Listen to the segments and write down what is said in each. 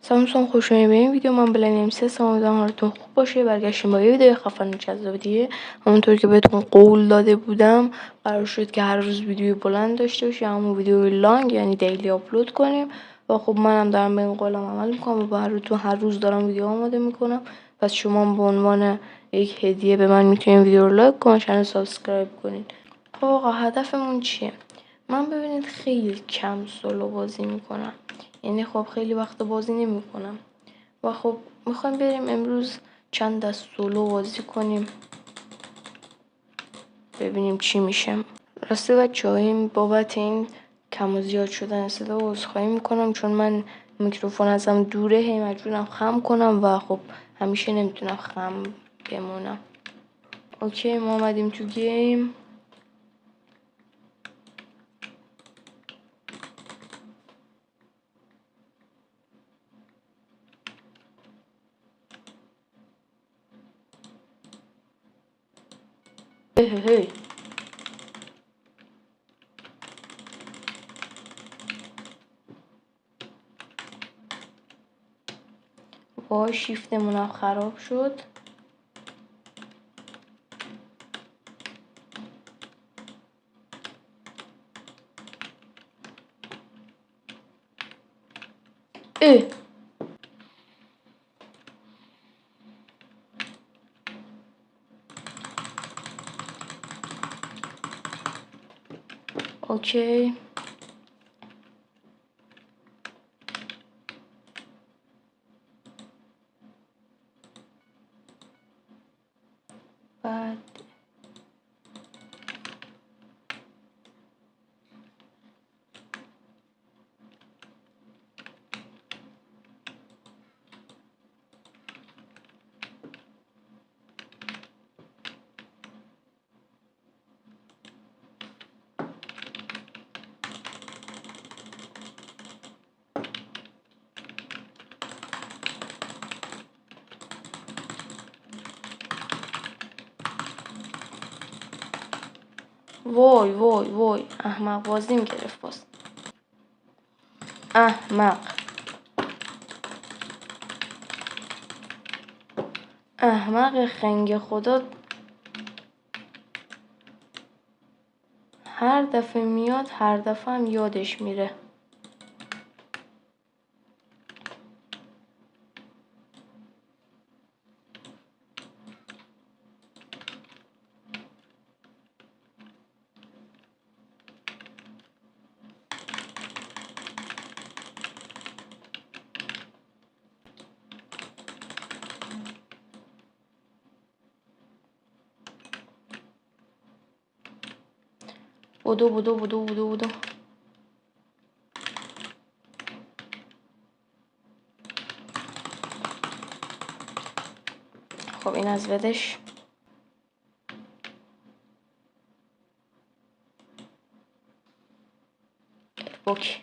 سلام دوستان، خوش اومدید به این ویدیو. من بلنیم امیدوارم حالتون خوب باشه. برگشتیم با یه ویدیو خفن جذاب دیگه. همونطور که بهتون قول داده بودم قرار شد که هر روز ویدیو بلند داشته باشیم، همون ویدیو لانگ یعنی دیلی آپلود کنیم. و خب منم دارم به این قولم عمل میکنم و هر روز دارم ویدیو آماده میکنم. پس شما به عنوان یک هدیه به من میتونید ویدیو رو لایک کنید، چنل سابسکرایب کنید. خب آقا، هدفمون چیه؟ من ببینید خیلی کم سولو بازی میکنم، یعنی خب خیلی وقت بازی نمیکنم و خب میخوایم بریم امروز چند دست سولو بازی کنیم ببینیم چی میشه. راسته بچه این بابت این کم و زیاد شدن صدا عذرخواهی میکنم، چون من میکروفون ازم دوره، هی مجبورم خم کنم و خب همیشه نمیتونم خم بمونم. اوکی، ما اومدیم تو گیم. هی وای، شیفتمونم خراب شد. اوکی، بعد وای وای وای، احمق بازیم گرفت باز. احمق خنگ خدا، هر دفعه میاد هر دفعه هم یادش میره. بدو بدو بدو بدو بدو. خب این از بدش. اوکی،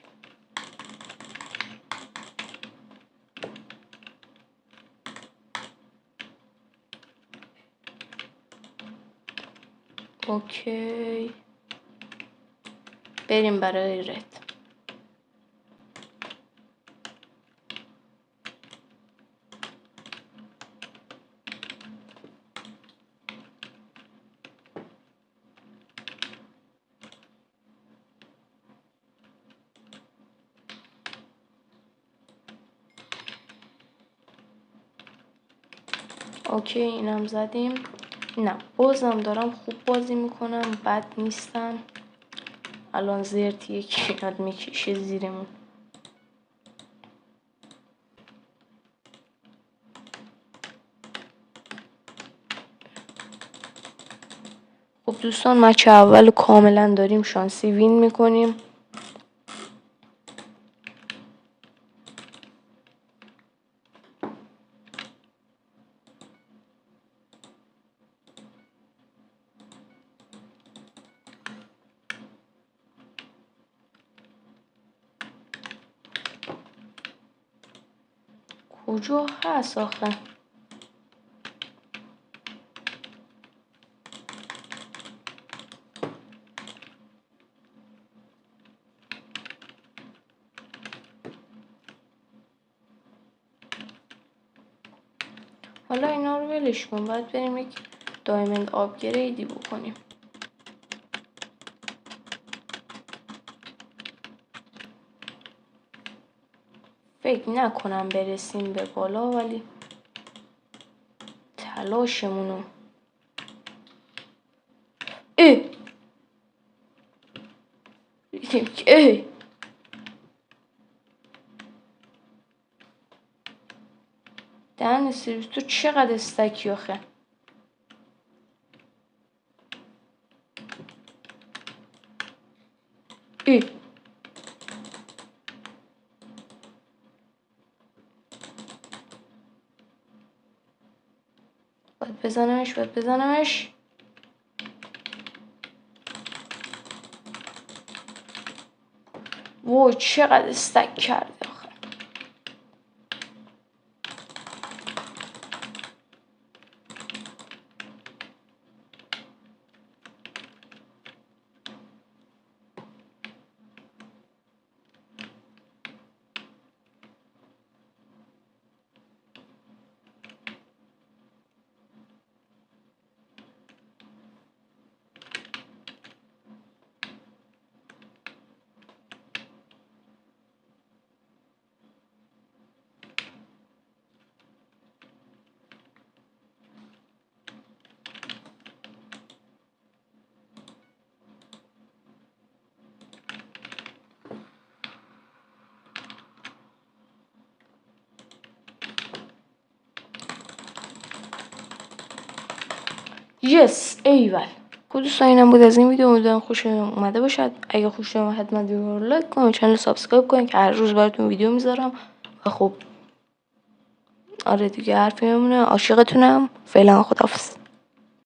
اوکی، بریم برای رد. اوکی، اینم زدیم. نه، بازم دارم خوب بازی میکنم، بد نیستم. الان زرت یکی میاد میکشه زیرمون. خب دوستان، مچ اول کاملا داریم شانسی وین میکنیم. کجا هست آخه؟ حالا اینا رو ولش کن، باید بریم یک دایموند آپگریدی بکنیم. فکر نکنم برسیم به بالا، ولی تلاشمونو دیدیم که دهن سرویس تو چقدر استکی آخه. باید بزنمش. وای چقدر استک کرده آخه. یس ایول. دوستان اینم بود از این ویدیو، امیدوارم خوش اومده باشد. اگه خوش اومد حتما ویدیو رو لایک کنید، چنل سابسکرایب کنید که هر روز براتون ویدیو میذارم. و خب آره دیگه حرفی نمونه. عاشقتونم. فعلا خداحافظ.